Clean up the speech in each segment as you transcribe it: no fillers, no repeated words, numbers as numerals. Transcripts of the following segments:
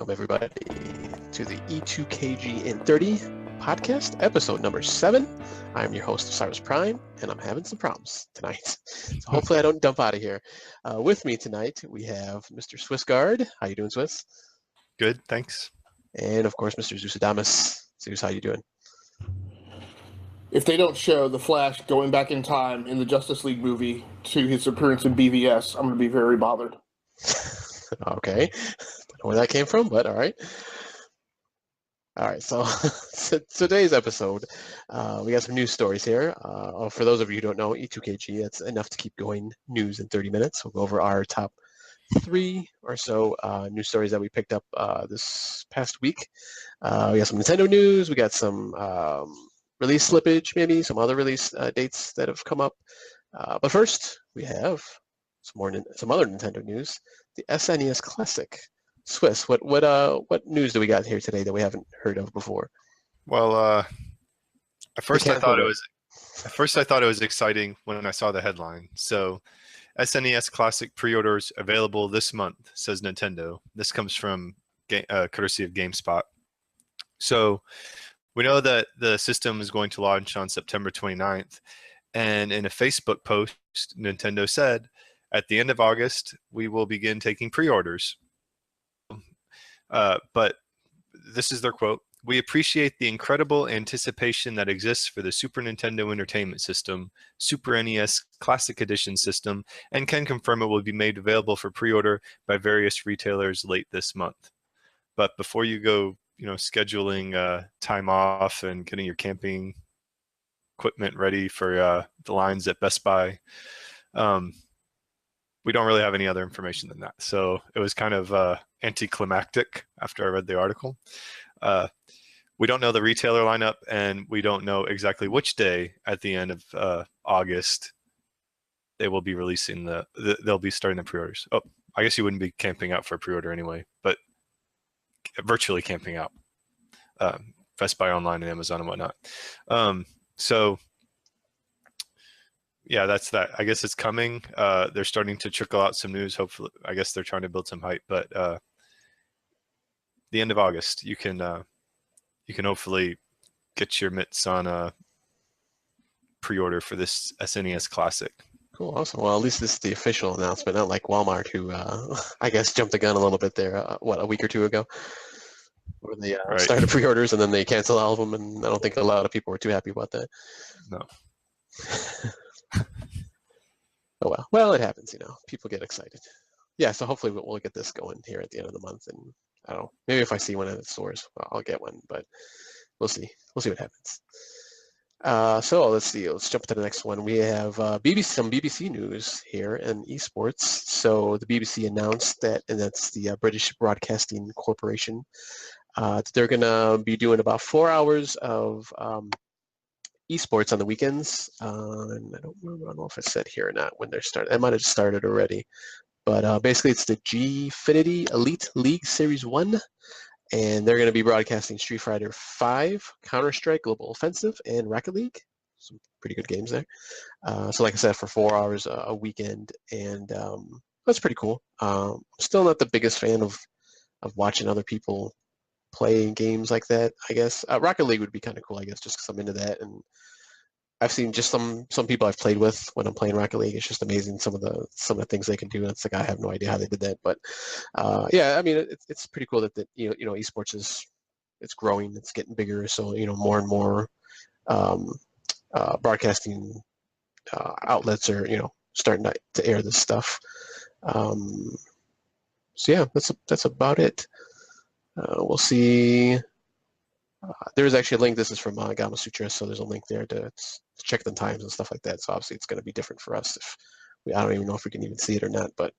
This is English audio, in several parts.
Welcome, everybody, to the E2KGn30 podcast, episode number 7. I'm your host, Cyrus Prime, and I'm having some problems tonight. So hopefully I don't dump out of here. With me tonight, we have Mr. Swissguard. How you doing, Swiss? Good, thanks. And, of course, Mr. Zeusadamus. Zeus, how you doing? If they don't show the Flash going back in time in the Justice League movie to his appearance in BVS, I'm going to be very bothered. Okay. Don't know where that came from, but all right. All right, so today's episode, we got some news stories here. For those of you who don't know, E2KG, that's enough to keep going news in 30 minutes. We'll go over our top 3 or so news stories that we picked up this past week. We got some Nintendo news. We got some release slippage, maybe some other release dates that have come up. But first, we have some other Nintendo news. The SNES Classic. Swiss, what news do we got here today that we haven't heard of before? Well, at first I thought it was exciting when I saw the headline. So, SNES Classic pre-orders available this month, says Nintendo. This comes from courtesy of GameSpot. So, we know that the system is going to launch on September 29th, and in a Facebook post, Nintendo said, at the end of August, we will begin taking pre-orders. But this is their quote: "We appreciate the incredible anticipation that exists for the Super Nintendo Entertainment System, Super NES Classic Edition system, and can confirm it will be made available for pre-order by various retailers late this month." But before you go, scheduling time off and getting your camping equipment ready for the lines at Best Buy, we don't really have any other information than that. So it was kind of anticlimactic after I read the article. We don't know the retailer lineup, and we don't know exactly which day at the end of August they will be releasing they'll be starting the pre-orders. Oh, I guess you wouldn't be camping out for a pre-order anyway, but virtually camping out. Best Buy Online and Amazon and whatnot. So yeah, that's that. I guess it's coming. They're starting to trickle out some news. Hopefully, I guess they're trying to build some hype. But the end of August, you can hopefully get your mitts on a pre-order for this SNES Classic. Cool, awesome. Well, at least this is the official announcement, not like Walmart, who I guess jumped the gun a little bit there. A week or two ago, where they started pre-orders and then they canceled all of them, and I don't think a lot of people were too happy about that. No. Oh well. Well, it happens, People get excited. Yeah, so hopefully we'll get this going here at the end of the month, and I don't know. Maybe if I see one at the stores, I'll get one. But we'll see. We'll see what happens. So let's see. Let's jump to the next one. We have some BBC news here in eSports. So the BBC announced that, and that's the British Broadcasting Corporation. They're gonna be doing about 4 hours of eSports on the weekends, and I don't know if I said here or not when they're starting. I might have started already, but basically it's the Gfinity Elite League Series 1, and they're going to be broadcasting Street Fighter 5, Counter-Strike Global Offensive, and Rocket League. Some pretty good games there. So like I said, for 4 hours a weekend, and that's pretty cool. I'm still not the biggest fan of watching other people playing games like that, I guess. Rocket League would be kind of cool, I guess, just because I'm into that, and I've seen just some people I've played with when I'm playing Rocket League. It's just amazing some of the things they can do. And it's like I have no idea how they did that, but yeah, I mean it's pretty cool that esports it's growing, it's getting bigger. So more and more broadcasting outlets are starting to air this stuff. So yeah, that's about it. We'll see. There's actually a link. This is from Gama Sutra, so there's a link there to check the times and stuff like that. So obviously it's going to be different for us. I don't even know if we can even see it or not, but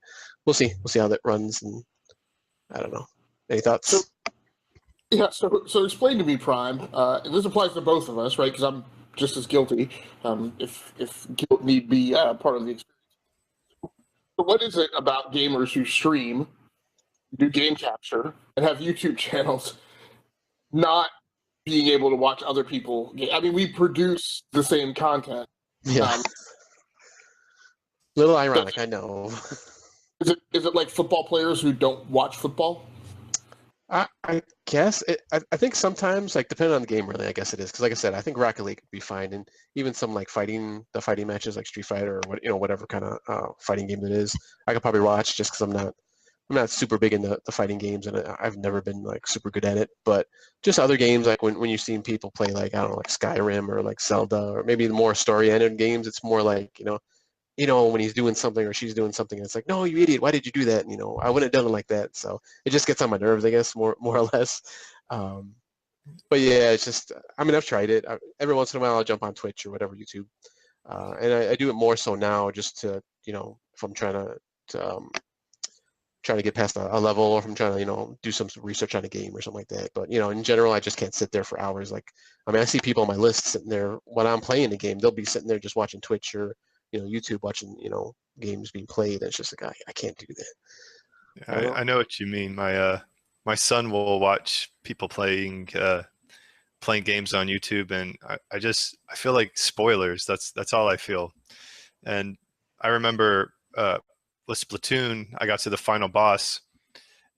we'll see. We'll see how that runs, and I don't know. Any thoughts? So explain to me, Prime. And this applies to both of us, right? Because I'm just as guilty, if guilt need be part of the experience. So what is it about gamers who stream, do game capture, and have YouTube channels not being able to watch other people? I mean, we produce the same content. Yeah. Little ironic, I know. Is it like football players who don't watch football? I I guess I think sometimes, like, depending on the game, really, I guess it is, because like I said, I think Rocket League would be fine, and even some like fighting matches like Street Fighter or whatever kind of fighting game it is, I could probably watch just because I'm not super big into the fighting games, and I've never been like super good at it. But just other games, like when you've seen people play, like, I don't know, like Skyrim or like Zelda, or maybe the more story-ended games, it's more like, when he's doing something or she's doing something, it's like, no, you idiot, why did you do that? And, I wouldn't have done it like that. So it just gets on my nerves, I guess, more or less. But yeah, it's just, I mean, I've tried it. Every once in a while, I'll jump on Twitch or whatever, YouTube. And I do it more so now just to, if I'm trying to get past a level, or if I'm trying to, do some research on a game or something like that. But, in general, I just can't sit there for hours. Like, I mean, I see people on my list sitting there when I'm playing the game. They'll be sitting there just watching Twitch or, YouTube, watching, games being played. And it's just like, I can't do that. Yeah, I know what you mean. My son will watch people playing games on YouTube, and I feel like spoilers. That's all I feel. And I remember with Splatoon, I got to the final boss,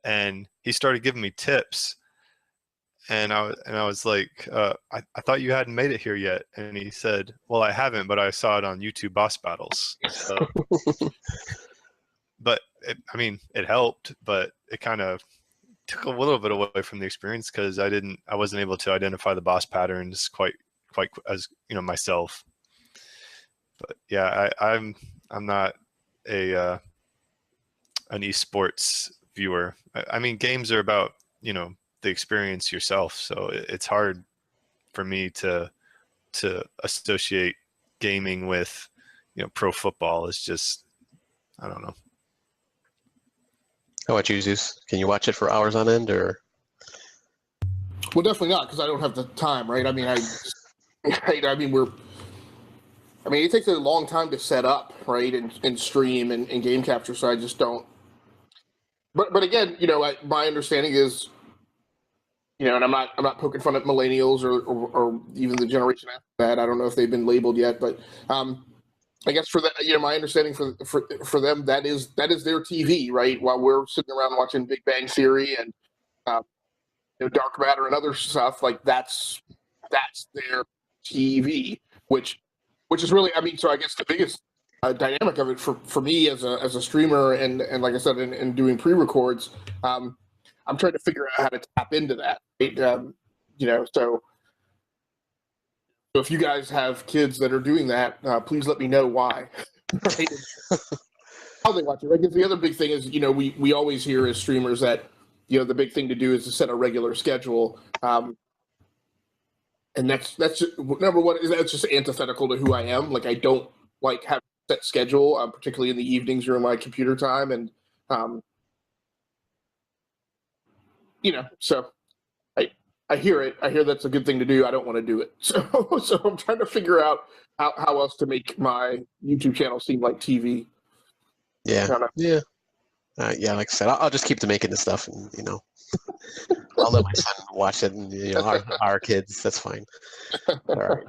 and he started giving me tips, and I was like, I thought you hadn't made it here yet, and he said, well, I haven't, but I saw it on YouTube boss battles. So, but I mean, it helped, but it kind of took a little bit away from the experience because I wasn't able to identify the boss patterns quite as myself. But yeah, I'm not an eSports viewer. I mean, games are about the experience yourself, so it's hard for me to associate gaming with pro football. It's just, I don't know. How about you, Zeus? Can you watch it for hours on end, or? Well, definitely not, because I don't have the time, right? I mean, it takes a long time to set up, right, and stream and game capture, so I just don't. But again, my understanding is, and I'm not poking fun at millennials or even the generation after that. I don't know if they've been labeled yet, but I guess for that, my understanding for them, that is their TV, right? While we're sitting around watching Big Bang Theory and Dark Matter and other stuff, like that's their TV, which is really, I mean, so I guess the biggest dynamic of it for me as a streamer and like I said, in doing pre-records, I'm trying to figure out how to tap into that, right? So if you guys have kids that are doing that, please let me know why. Right? How they watch it. Right? Because the other big thing is, we always hear as streamers that, the big thing to do is to set a regular schedule. And that's just, number one, that's just antithetical to who I am. Like, I don't like having a set schedule, particularly in the evenings during my computer time. And, so I hear it. I hear that's a good thing to do. I don't want to do it. So I'm trying to figure out how else to make my YouTube channel seem like TV. Yeah. Yeah. Yeah, like I said, I'll just keep to making the stuff, and I'll let my son watch it, and our kids. That's fine. All right.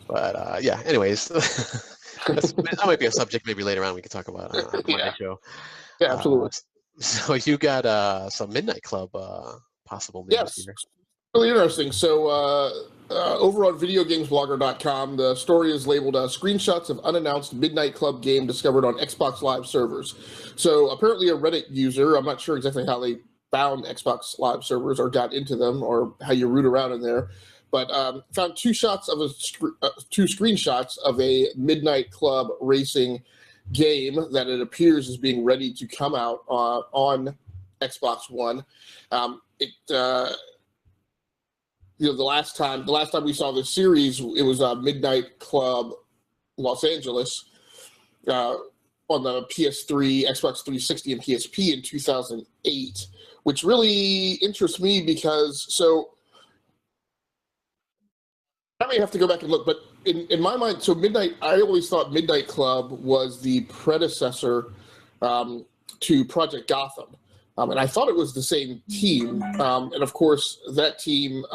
But yeah. Anyways, that might be a subject maybe later on we can talk about on the Monday show. Yeah, absolutely. So you got some Midnight Club possible news yes. here. Really interesting. So over on videogamesblogger.com, the story is labeled screenshots of unannounced Midnight Club game discovered on Xbox Live servers. So apparently a Reddit user, I'm not sure exactly how they found Xbox Live servers or got into them or how you root around in there, but found two screenshots of a Midnight Club racing game that it appears is being ready to come out on Xbox One. The last time we saw this series, it was Midnight Club Los Angeles on the PS3, Xbox 360, and PSP in 2008, which really interests me because I may have to go back and look, but in my mind, so I always thought Midnight Club was the predecessor to Project Gotham. And I thought it was the same team. And of course, that team,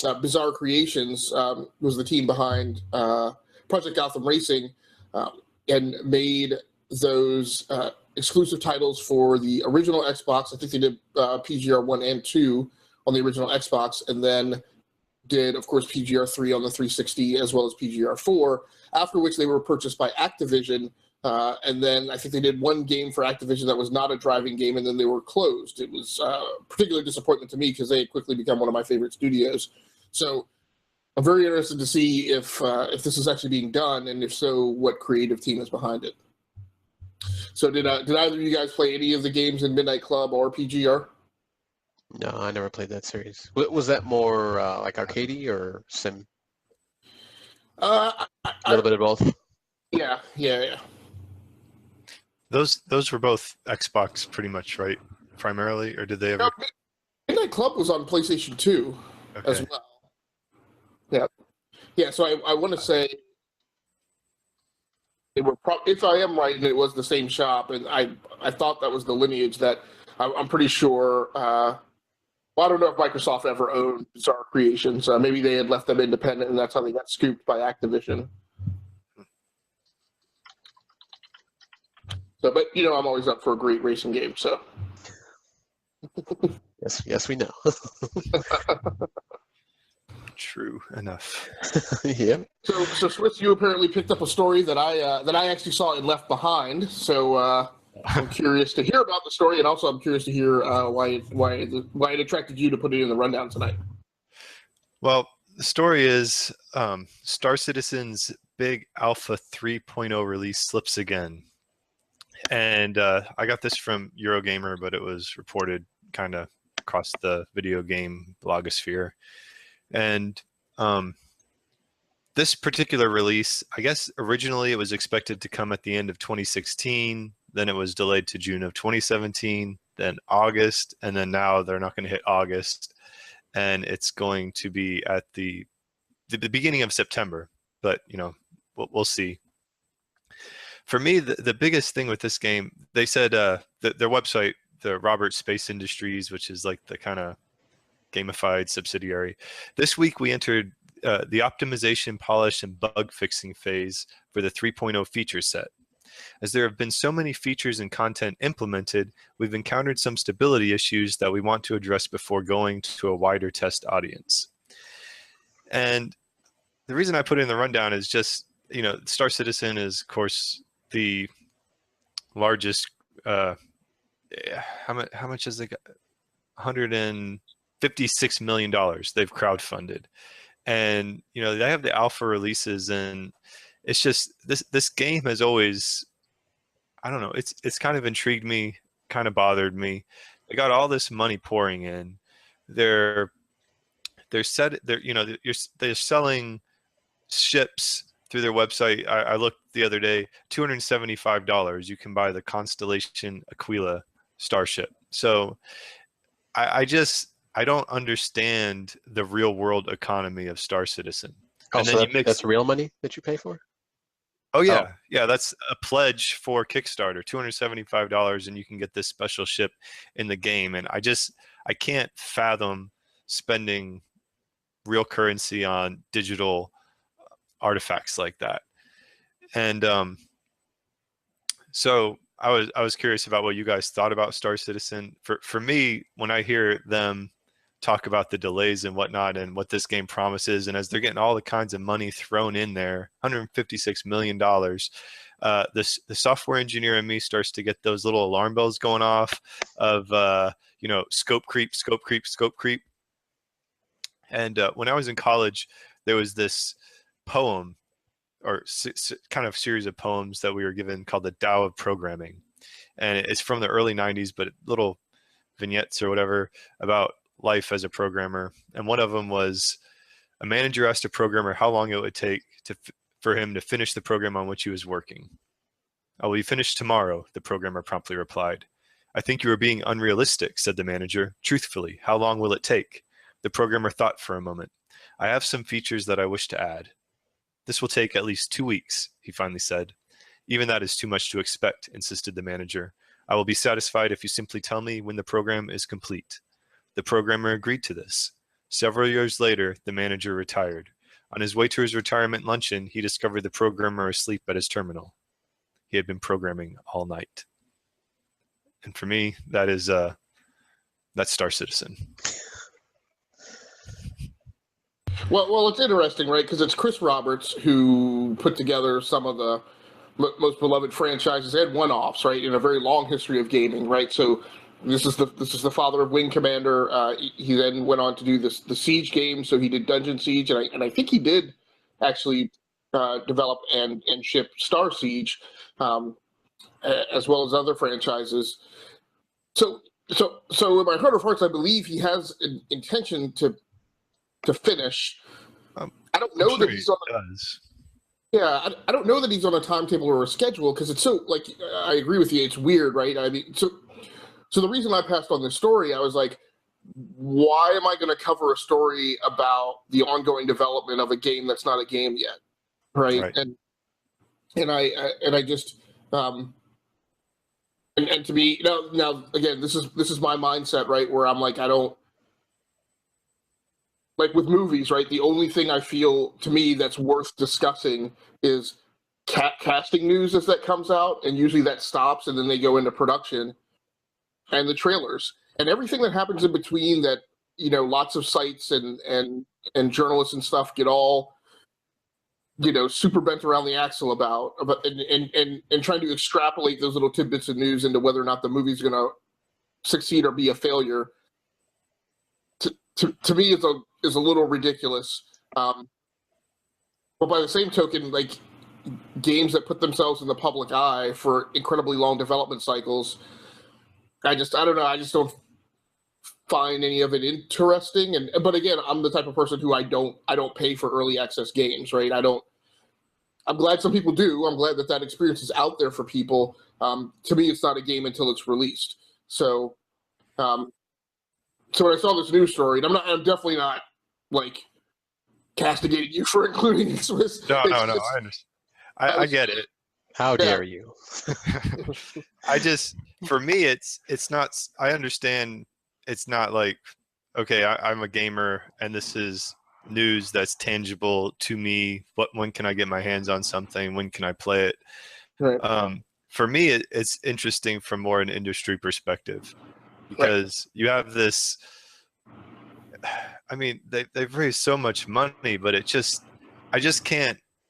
Bizarre Creations, was the team behind Project Gotham Racing, and made those exclusive titles for the original Xbox. I think they did PGR 1 and 2 on the original Xbox, and then did, of course, PGR 3 on the 360 as well as PGR 4, after which they were purchased by Activision. And then I think they did one game for Activision that was not a driving game, and then they were closed. It was particularly disappointment to me because they had quickly become one of my favorite studios. So I'm very interested to see if this is actually being done, and if so, what creative team is behind it. So did either of you guys play any of the games in Midnight Club or PGR? No, I never played that series. Was that more like arcadey or sim? A little bit of both. Yeah. Those were both Xbox pretty much, right? Primarily, or did they ever? No, Midnight Club was on PlayStation 2 as well. Yeah. So I want to say they were. If I am right, and it was the same shop, and I thought that was the lineage that I'm pretty sure. Well, I don't know if Microsoft ever owned Bizarre Creations. Maybe they had left them independent, and that's how they got scooped by Activision. So, but I'm always up for a great racing game. So, yes, we know. True enough. Yeah. So Swiss, you apparently picked up a story that I actually saw in Left Behind. So I'm curious to hear about the story, and also I'm curious to hear why it attracted you to put it in the rundown tonight. Well, the story is Star Citizen's big Alpha 3.0 release slips again. And I got this from Eurogamer, but it was reported kind of across the video game blogosphere. And this particular release, I guess originally it was expected to come at the end of 2016. Then it was delayed to June of 2017, then August, and then now they're not going to hit August. And it's going to be at the beginning of September. But, we'll see. For me, the biggest thing with this game, they said their website, the Robert Space Industries, which is like the kind of gamified subsidiary. This week we entered the optimization, polish, and bug fixing phase for the 3.0 feature set. As there have been so many features and content implemented, we've encountered some stability issues that we want to address before going to a wider test audience. And the reason I put it in the rundown is just, Star Citizen is, of course, the largest, how much is it? $156 million they've crowdfunded. And, they have the alpha releases, and it's just, this game has always, I don't know, it's kind of intrigued me, kind of bothered me. They got all this money pouring in. They're selling ships through their website. I looked the other day, $275. You can buy the Constellation Aquila starship. So I don't understand the real world economy of Star Citizen. Oh, and then that's real money that you pay for? Oh yeah, yeah. That's a pledge for Kickstarter, $275, and you can get this special ship in the game. And I can't fathom spending real currency on digital artifacts like that. And so I was curious about what you guys thought about Star Citizen. For me, when I hear them talk about the delays and whatnot and what this game promises, and as they're getting all the kinds of money thrown in there, $156 million, the software engineer in me starts to get those little alarm bells going off of scope creep. And when I was in college, there was this poem or kind of series of poems that we were given called the Tao of Programming, and it's from the early 90s, but little vignettes or whatever about life as a programmer. And one of them was a manager asked a programmer how long it would take for him to finish the program on which he was working. "I will be finished tomorrow," the programmer promptly replied. "I think you are being unrealistic," said the manager. "Truthfully, how long will it take?" The programmer thought for a moment. "I have some features that I wish to add." "This will take at least 2 weeks," he finally said. "Even that is too much to expect," insisted the manager. "I will be satisfied if you simply tell me when the program is complete." The programmer agreed to this. Several years later, the manager retired. On his way to his retirement luncheon, he discovered the programmer asleep at his terminal. he had been programming all night. And for me, that's Star Citizen. Well, it's interesting, right? Because it's Chris Roberts who put together some of the most beloved franchises and one-offs, right, in a very long history of gaming, right? So this is the father of Wing Commander. He then went on to do the Siege game. So he did Dungeon Siege, and I think he did actually develop and ship Star Siege, as well as other franchises. So in my heart of hearts, I believe he has an intention to finish. I don't know that he's on. Yeah, I don't know that he's on a timetable or a schedule, because it's so, like, I agree with you. It's weird, right? I mean, so the reason I passed on this story, I was like, why am I going to cover a story about the ongoing development of a game that's not a game yet, right? And I just and to me, now again, this is my mindset, right? Where I'm like, I don't. Like with movies, right? The only thing I feel, to me, that's worth discussing is casting news as that comes out, and usually that stops, and then they go into production, and the trailers, and everything that happens in between. That, you know, lots of sites and journalists and stuff get all, you know, super bent around the axle about and trying to extrapolate those little tidbits of news into whether or not the movie's going to succeed or be a failure. To me, is a little ridiculous. But by the same token, like, games that put themselves in the public eye for incredibly long development cycles, I don't know. I just don't find any of it interesting. But again, I'm the type of person who I don't pay for early access games, right? I'm glad some people do. I'm glad that experience is out there for people. To me, it's not a game until it's released. So when I saw this news story, and I'm definitely not, like, castigating you for including it. No, I understand. I get it. How dare you? For me, it's not. I understand. It's not like, okay, I'm a gamer, and this is news that's tangible to me. When can I get my hands on something? When can I play it? Right. For me, it's interesting from more an industry perspective. Because you have this, I mean, they've raised so much money, but I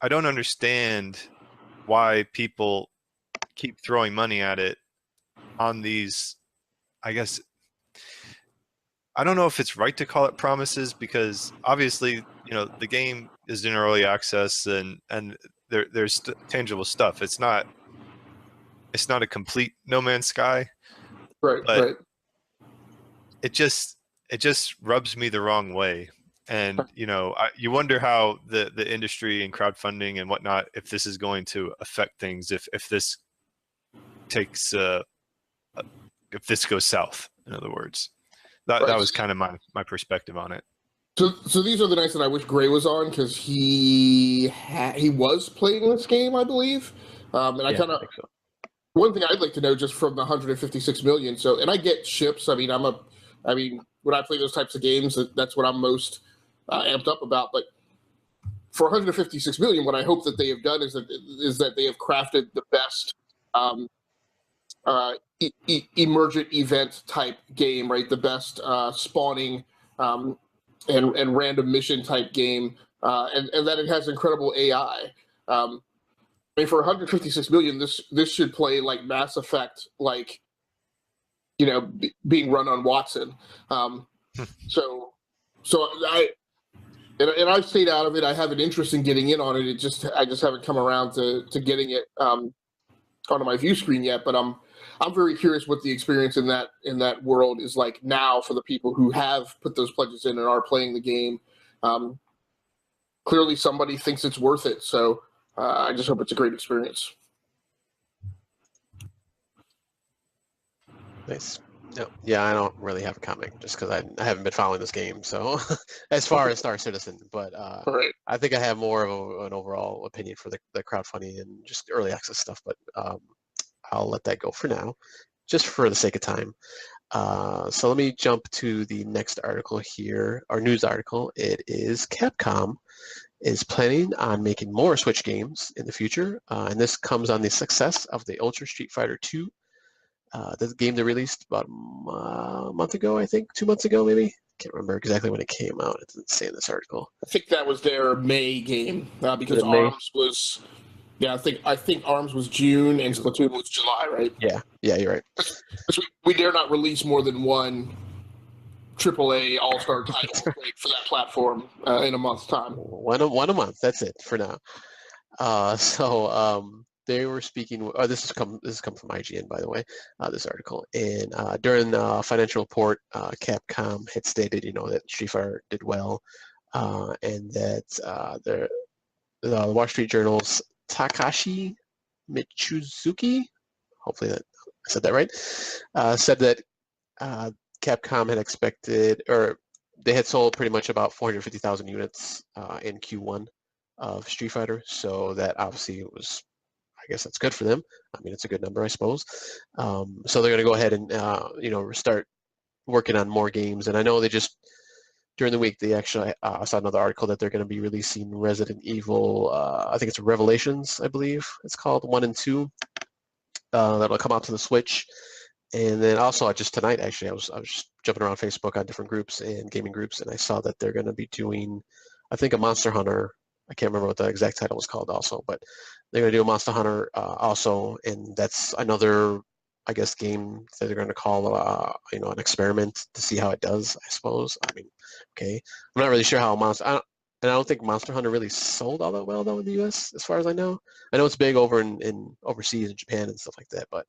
don't understand why people keep throwing money at it on these, I guess, I don't know if it's right to call it promises, because obviously, you know, the game is in early access and there's tangible stuff. It's not a complete No Man's Sky. Right. It just rubs me the wrong way, and you know, you wonder how the industry and crowdfunding and whatnot, if this is going to affect things, if this takes if this goes south. In other words, that was kind of my perspective on it. So these are the nights that I wish Gray was on, because he was playing this game, I believe, and I kind of. One thing I'd like to know, just from the 156 million. So, and I get ships. I mean, when I play those types of games, that's what I'm most amped up about. But for 156 million, what I hope that they have done is that they have crafted the best emergent event type game, right? The best spawning and random mission type game, and that it has incredible AI. I mean, for 156 million, this should play like Mass Effect, like, you know, being run on Watson. So I've stayed out of it. I have an interest in getting in on it. I just haven't come around to getting it onto my view screen yet. But I'm very curious what the experience in that world is like now for the people who have put those pledges in and are playing the game. Clearly, somebody thinks it's worth it. So. I just hope it's a great experience. Nice. No, yeah, I don't really have a comment, just because I haven't been following this game. So, as far as Star Citizen, but Right. I think I have more of an overall opinion for the crowdfunding and just early access stuff. But I'll let that go for now, just for the sake of time. So let me jump to the next article here, our news article. It is Capcom is planning on making more Switch games in the future, and this comes on the success of the Ultra Street Fighter 2, the game they released about a month ago, I think, 2 months ago maybe. Can't remember exactly when it came out. It doesn't say in this article. I think that was their May game because May? ARMS was. Yeah, I think ARMS was June and Splatoon was July, right? Yeah, you're right. We dare not release more than one AAA All-Star title for that platform in a month's time. One a month. That's it for now. They were speaking. This has come from IGN, by the way. This article, and during the financial report, Capcom had stated, that Street Fighter did well, and that the Wall Street Journal's Takashi Michizuki, hopefully that I said that right, said that Capcom had expected, or they had sold pretty much about 450,000 units in Q1 of Street Fighter, so that obviously was, I guess that's good for them. I mean, it's a good number, I suppose. So they're going to go ahead and start working on more games, and I know they just during the week they actually saw another article that they're going to be releasing Resident Evil. I think it's Revelations, I believe it's called, 1 and 2. That'll come out to the Switch. And then also just tonight, actually, I was just jumping around Facebook on different groups and gaming groups, and I saw that they're going to be doing, I think, a Monster Hunter. I can't remember what the exact title was called also, but they're going to do a Monster Hunter also, and that's another, I guess, game that they're going to call, an experiment to see how it does, I suppose. I mean, okay. I'm not really sure how I don't think Monster Hunter really sold all that well, though, in the U.S., as far as I know. I know it's big over in overseas in Japan and stuff like that, but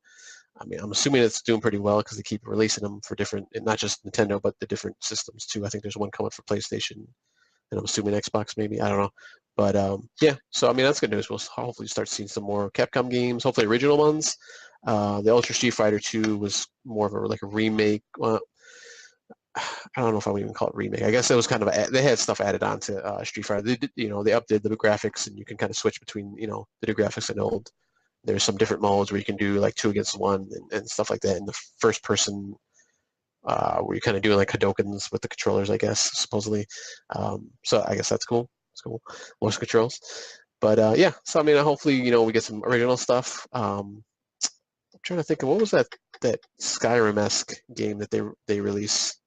I mean, I'm assuming it's doing pretty well because they keep releasing them for different, not just Nintendo, but the different systems too. I think there's one coming for PlayStation, and I'm assuming Xbox maybe. I don't know. But yeah, so I mean, that's good news. We'll hopefully start seeing some more Capcom games, hopefully original ones. The Ultra Street Fighter 2 was more of a remake. Well, I don't know if I would even call it remake. I guess it was kind of they had stuff added on to Street Fighter. They did, they updated the graphics, and you can kind of switch between the new graphics and old. There's some different modes where you can do like 2 against 1 and stuff like that. In the first person, where you're kind of doing like Hadokens with the controllers, I guess, supposedly. So I guess that's cool. It's cool. Motion controls. But yeah, so I mean, hopefully, we get some original stuff. I'm trying to think of what was that Skyrim-esque game that they released.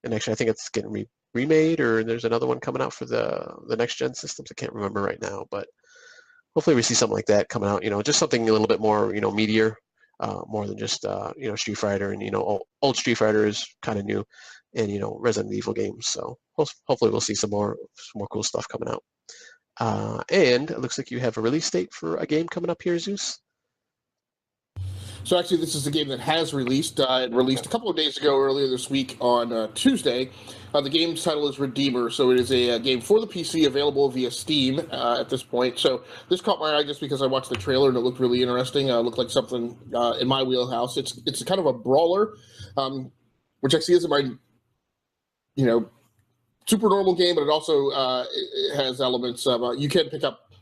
And actually, I think it's getting remade, or there's another one coming out for the next gen systems. I can't remember right now, but hopefully we see something like that coming out. Just something a little bit more, meatier, more than just Street Fighter, and old Street Fighter is kind of new, and Resident Evil games. So hopefully we'll see some more cool stuff coming out. And it looks like you have a release date for a game coming up here, Zeus. So actually, this is a game that has released. It released a couple of days ago, earlier this week on Tuesday. The game's title is Redeemer, so it is a game for the PC, available via Steam at this point. So this caught my eye just because I watched the trailer and it looked really interesting. It looked like something in my wheelhouse. It's kind of a brawler, which actually isn't my, super normal game, but it also it has elements of you can pick up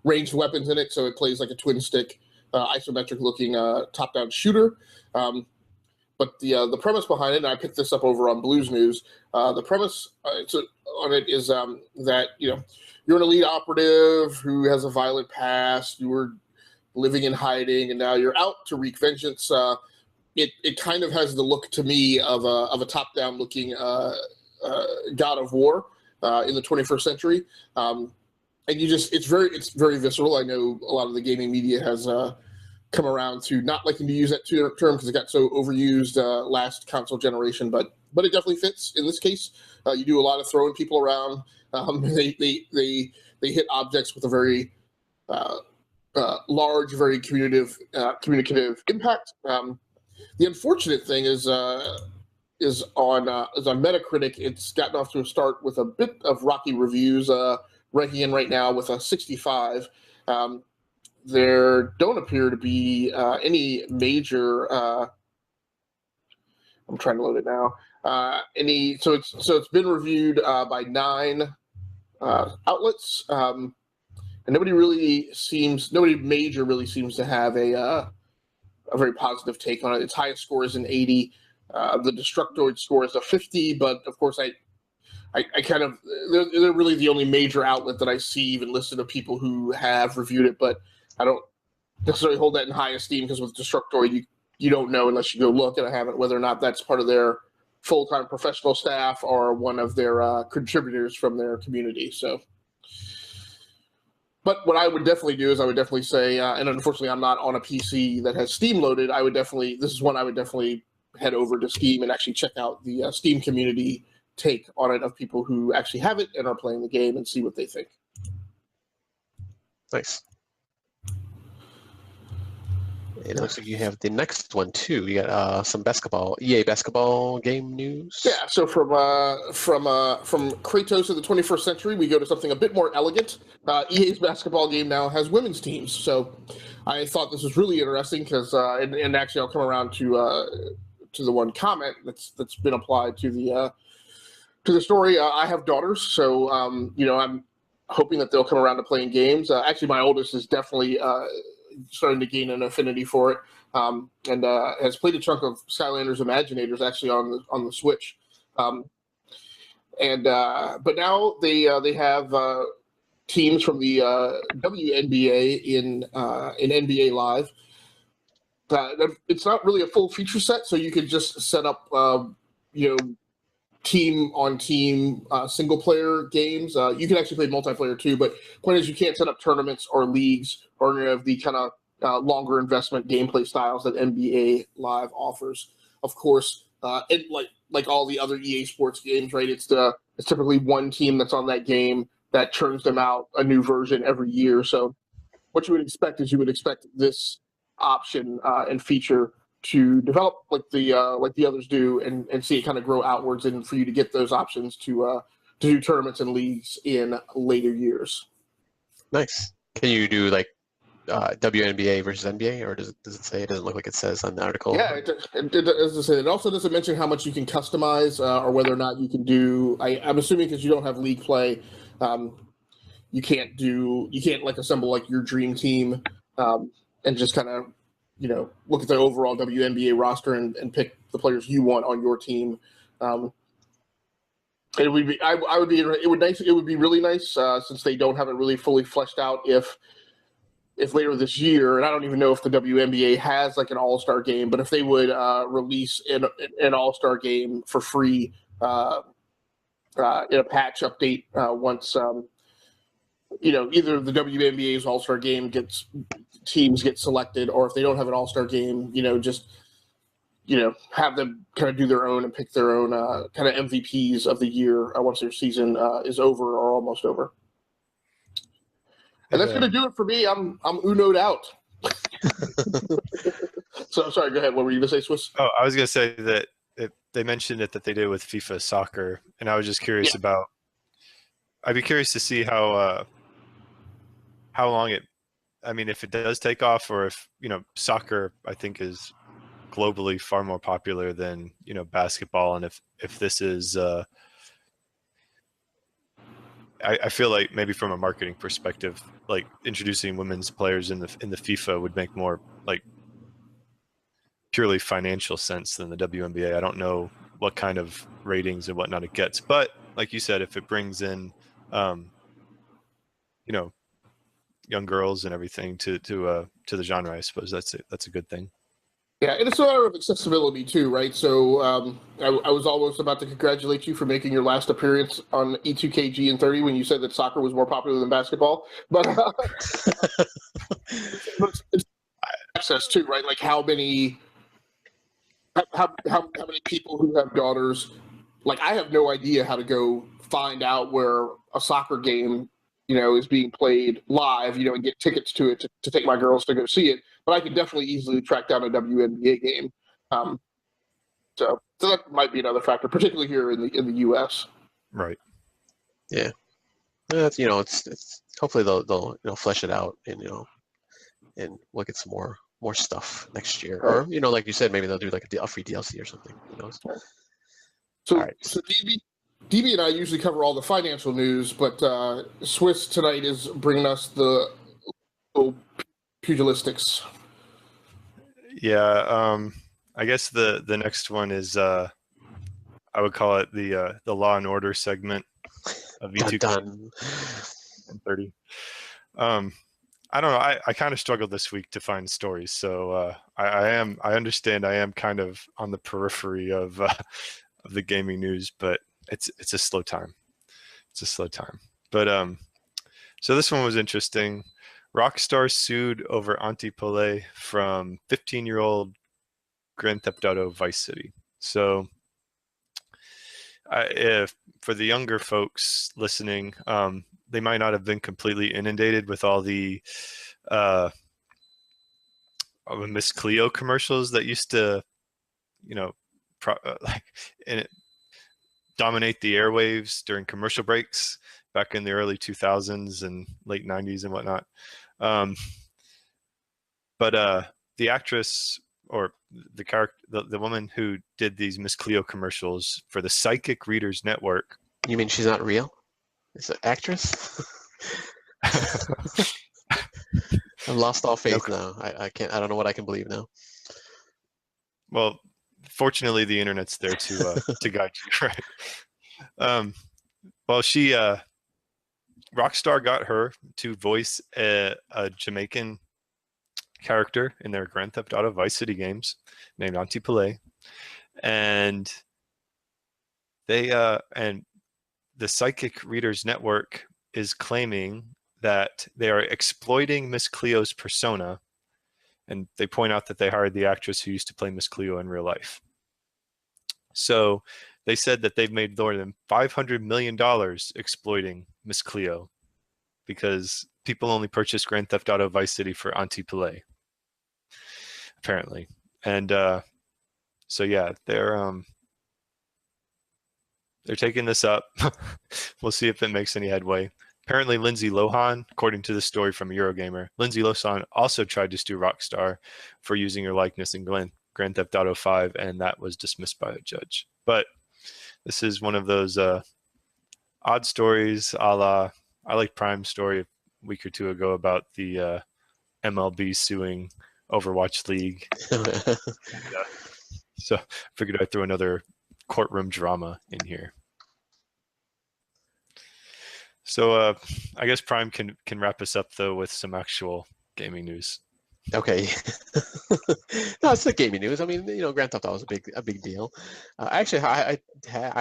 ranged weapons in it, so it plays like a twin stick. Isometric-looking top-down shooter, but the premise behind it, and I picked this up over on Blues News. The premise on it is that you're an elite operative who has a violent past. You were living in hiding, and now you're out to wreak vengeance. It kind of has the look to me of a top-down-looking God of War in the 21st century. And it's very visceral. I know a lot of the gaming media has come around to not liking to use that term because it got so overused last console generation, but it definitely fits in this case. You do a lot of throwing people around. They hit objects with a very large, very communicative impact. The unfortunate thing is on Metacritic, it's gotten off to a start with a bit of rocky reviews. Ranking in right now with a 65. There don't appear to be any major. I'm trying to load it now. So it's been reviewed by 9 outlets, and nobody major really seems to have a very positive take on it. Its highest score is an 80. The Destructoid score is a 50, but of course I I kind of they're really the only major outlet that I see even listed of people who have reviewed it, but I don't necessarily hold that in high esteem because with Destructoid you don't know unless you go look, and I haven't, whether or not that's part of their full-time professional staff or one of their contributors from their community. So, but what I would definitely do is I would definitely say, and unfortunately I'm not on a PC that has Steam loaded, this is one I would definitely head over to Steam and actually check out the Steam community take on it of people who actually have it and are playing the game and see what they think. Nice. It looks like you have the next one too. You got some EA basketball game news. Yeah, so from Kratos of the 21st century, we go to something a bit more elegant. EA's basketball game now has women's teams, so I thought this was really interesting because, and actually I'll come around to the one comment that's been applied to the story. I have daughters, so I'm hoping that they'll come around to playing games. Actually, my oldest is definitely starting to gain an affinity for it, and has played a chunk of Skylanders Imaginators actually on the Switch. But now they have teams from the WNBA in NBA Live. It's not really a full feature set, so you could just set up team on team single player games. You can actually play multiplayer too, but point is you can't set up tournaments or leagues or any of the kind of longer investment gameplay styles that NBA Live offers. Of course, it, like all the other EA Sports games, right? It's typically one team that's on that game that churns them out a new version every year. So what you would expect is you would expect this option and feature to develop like the others do, and see it kind of grow outwards, and for you to get those options to do tournaments and leagues in later years. Nice. Can you do like WNBA versus NBA, or does it say? It doesn't look like it says on the article. Yeah, as I said, it also doesn't mention how much you can customize or whether or not you can do. I'm assuming because you don't have league play, you can't like assemble like your dream team and just kind of look at the overall WNBA roster and pick the players you want on your team. It would be really nice since they don't have it really fully fleshed out if later this year, and I don't even know if the WNBA has like an all-star game, but if they would release an all-star game for free in a patch update once either the WNBA's all-star game teams get selected, or if they don't have an all-star game, just have them kind of do their own and pick their own kind of MVPs of the year once their season is over or almost over. And that's going to do it for me. I'm Uno'd out. So sorry, go ahead. What were you going to say, Swiss? Oh, I was going to say that they mentioned it that they did with FIFA Soccer, and I was just curious about. I'd be curious to see how long it. I mean, if it does take off, or if soccer, I think is globally far more popular than basketball, and if this is. I feel like maybe from a marketing perspective, like introducing women's players in the FIFA would make more like purely financial sense than the WNBA. I don't know what kind of ratings and whatnot it gets, but like you said, if it brings in, young girls and everything to the genre, I suppose that's a good thing. Yeah, and it's a matter of accessibility too, right? So I was almost about to congratulate you for making your last appearance on E2KGn30 when you said that soccer was more popular than basketball. But it's access too, right? Like how many people who have daughters? Like I have no idea how to go find out where a soccer game is being played live, and get tickets to it to take my girls to go see it. But I can definitely easily track down a WNBA game. So that might be another factor, particularly here in the U.S. Right. Yeah. That's it's hopefully they'll flesh it out and and look at some more stuff next year, or like you said, maybe they'll do like a free DLC or something. Who knows? So, all right. So DB and I usually cover all the financial news, but Swiss tonight is bringing us the pugilistics. Yeah, I guess the next one is I would call it the Law and Order segment of E2KGn30. I don't know. I kind of struggled this week to find stories, so I understand I am kind of on the periphery of the gaming news, but it's a slow time. It's a slow time. But so this one was interesting. Rockstar sued over anti-play from 15-year-old Grand Theft Auto Vice City. So if for the younger folks listening, they might not have been completely inundated with all the Miss Cleo commercials that used to, dominate the airwaves during commercial breaks back in the early 2000s and late 90s and whatnot. But the actress, or the character, the woman who did these Miss Cleo commercials for the Psychic Readers Network. You mean she's not real? It's an actress? I've lost all faith now. I can't. I don't know what I can believe now. Well, fortunately, the internet's there to guide you, right? Well, Rockstar got her to voice a Jamaican character in their Grand Theft Auto Vice City games named Auntie Pele, and the Psychic Readers Network is claiming that they are exploiting Miss Cleo's persona, and they point out that they hired the actress who used to play Miss Cleo in real life. So they said that they've made more than $500 million exploiting Miss Cleo because people only purchase Grand Theft Auto Vice City for Auntie Pele, apparently. And so yeah, they're taking this up. We'll see if it makes any headway. Apparently, Lindsay Lohan, according to the story from Eurogamer, Lindsay Lohan also tried to sue Rockstar for using her likeness in Grand Theft Auto 5, and that was dismissed by a judge. But this is one of those odd stories, a la I like Prime's story a week or two ago about the MLB suing Overwatch League. So I figured I'd throw another courtroom drama in here. So I guess Prime can wrap us up though with some actual gaming news. Okay. No, it's not gaming news. I mean, Grand Theft Auto is a big deal. Actually, I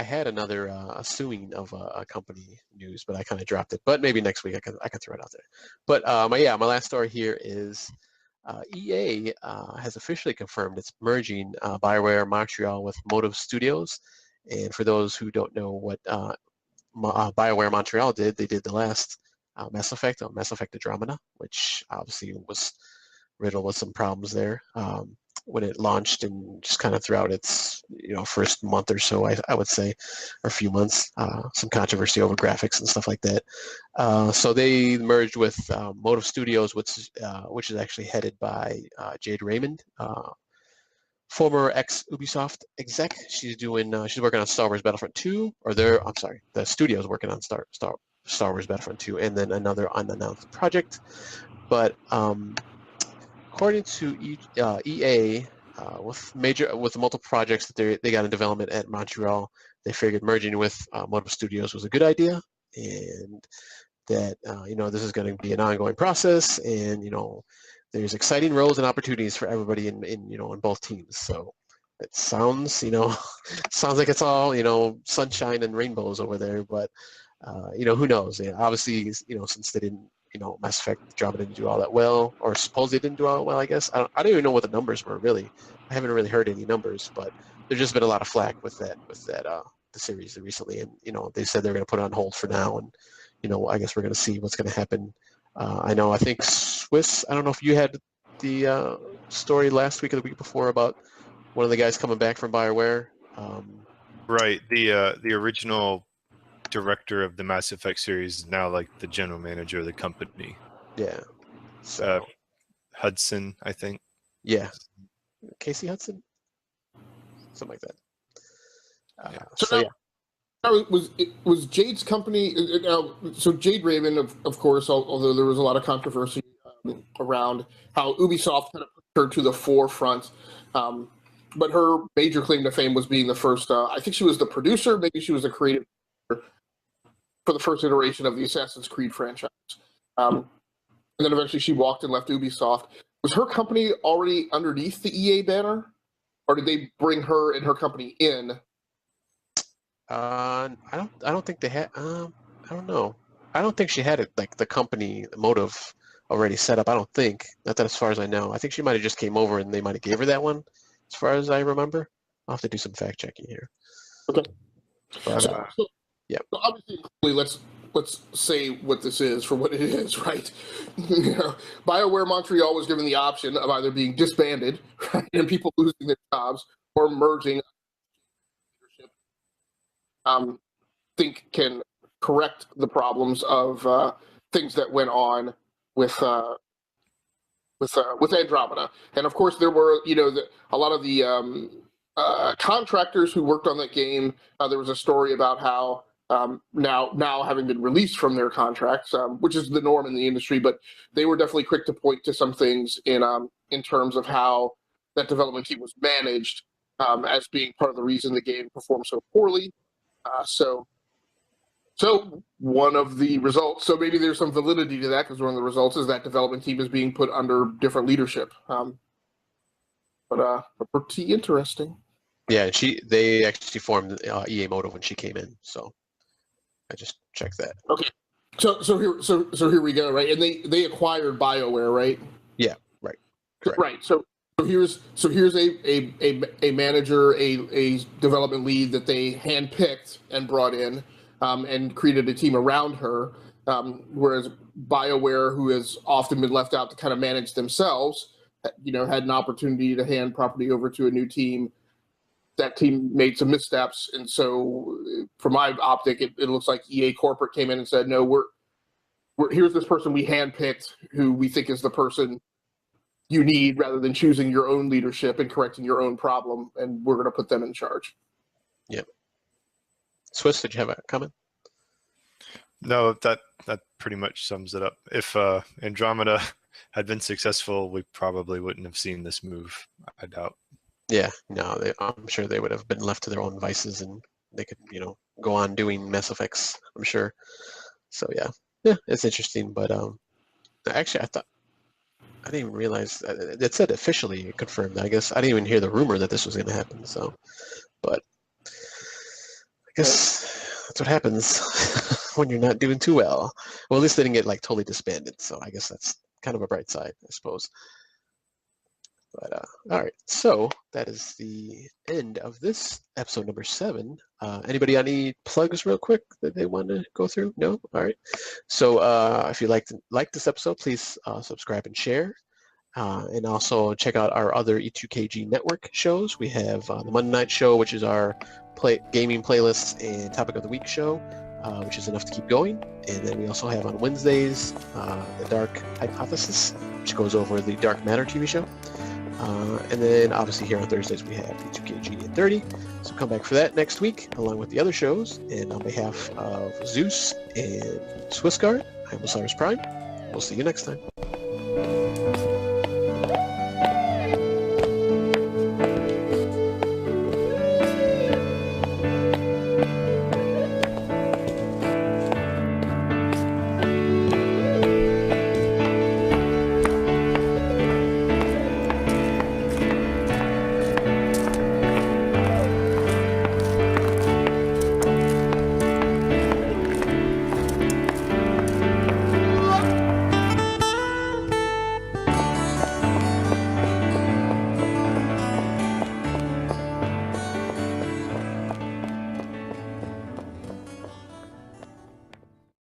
had another suing of a company news, but I kind of dropped it. But maybe next week I can throw it out there. But my last story here is EA has officially confirmed it's merging BioWare Montreal with Motive Studios. And for those who don't know what BioWare Montreal did, they did the last Mass Effect Andromeda, which obviously was riddled with some problems there when it launched, and just kind of throughout its first month or so, I would say, or a few months, some controversy over graphics and stuff like that. So they merged with Motive Studios, which is actually headed by Jade Raymond, former ex-Ubisoft exec. She's working on Star Wars Battlefront 2, the studio's working on Star Wars Battlefront 2, and then another unannounced project. But according to EA, with multiple projects that they got in development at Montreal, they figured merging with Motive Studios was a good idea, and that this is going to be an ongoing process, and there's exciting roles and opportunities for everybody in both teams. So it sounds sounds like it's all sunshine and rainbows over there, but who knows? Yeah, obviously, since they didn't, Mass Effect Andromeda didn't do all that well, or supposedly didn't do all that well, I guess. I don't even know what the numbers were really. I haven't really heard any numbers, but there's just been a lot of flack with that the series recently, and they said they're going to put it on hold for now, and I guess we're going to see what's going to happen. I think Swiss, I don't know if you had the story last week or the week before about one of the guys coming back from BioWare. Right, the original director of the Mass Effect series is now like the general manager of the company. Yeah. So Hudson, I think. Yeah. Casey Hudson? Something like that. Yeah. So yeah. Now, it was Jade's company. So Jade Raymond, of course, although there was a lot of controversy around how Ubisoft kind of put her to the forefront but her major claim to fame was being the first. I think she was the producer, maybe she was the creative for the first iteration of the Assassin's Creed franchise. And then eventually she walked and left Ubisoft. Was her company already underneath the EA banner, or did they bring her and her company in? I don't think they had. I don't know. I don't think she had it like the company motive already set up. I don't think. Not that as far as I know. I think she might have just came over and they might have gave her that one, as far as I remember. I'll have to do some fact checking here. Okay. But, yeah. So obviously, let's say what this is for what it is, right? BioWare Montreal was given the option of either being disbanded, right, and people losing their jobs, or merging. Think can correct the problems of things that went on with Andromeda, and of course there were a lot of the contractors who worked on that game. There was a story about how now having been released from their contracts, which is the norm in the industry, but they were definitely quick to point to some things in terms of how that development team was managed as being part of the reason the game performed so poorly. So one of the results, so maybe there's some validity to that, because one of the results is that development team is being put under different leadership. But pretty interesting. Yeah, they actually formed EA Motive when she came in, so I just checked that. Okay, so here we go, right? And they acquired BioWare, right? Yeah, right. Correct. Right. So here's a manager, a development lead that they handpicked and brought in, and created a team around her. Whereas BioWare, who has often been left out to kind of manage themselves, had an opportunity to hand property over to a new team. That team made some missteps, and so from my optic, it looks like EA corporate came in and said, "No, here's this person we handpicked, who we think is the person you need, rather than choosing your own leadership and correcting your own problem, and we're going to put them in charge." Yep. Swiss, did you have a comment? No, that pretty much sums it up. If Andromeda had been successful, we probably wouldn't have seen this move, I doubt. Yeah, no, I'm sure they would have been left to their own vices, and they could, go on doing Mass Effects, I'm sure. So yeah, it's interesting. But actually, I didn't even realize it said officially confirmed. I guess I didn't even hear the rumor that this was going to happen. So, but I guess that's what happens when you're not doing too well. Well, at least they didn't get like totally disbanded. So I guess that's kind of a bright side, I suppose. But all right, so that is the end of this episode number 7. Anybody got any plugs real quick that they want to go through? No? All right. So if you like this episode, please subscribe and share. And also check out our other E2KG network shows. We have the Monday Night Show, which is our gaming playlists and topic of the week show, which is enough to keep going. And then we also have on Wednesdays the Dark Hypothesis, which goes over the Dark Matter TV show. And then obviously here on Thursdays we have E2KGn30. So come back for that next week along with the other shows. And on behalf of Zeus and Swissguard, I'm Osiris Prime. We'll see you next time.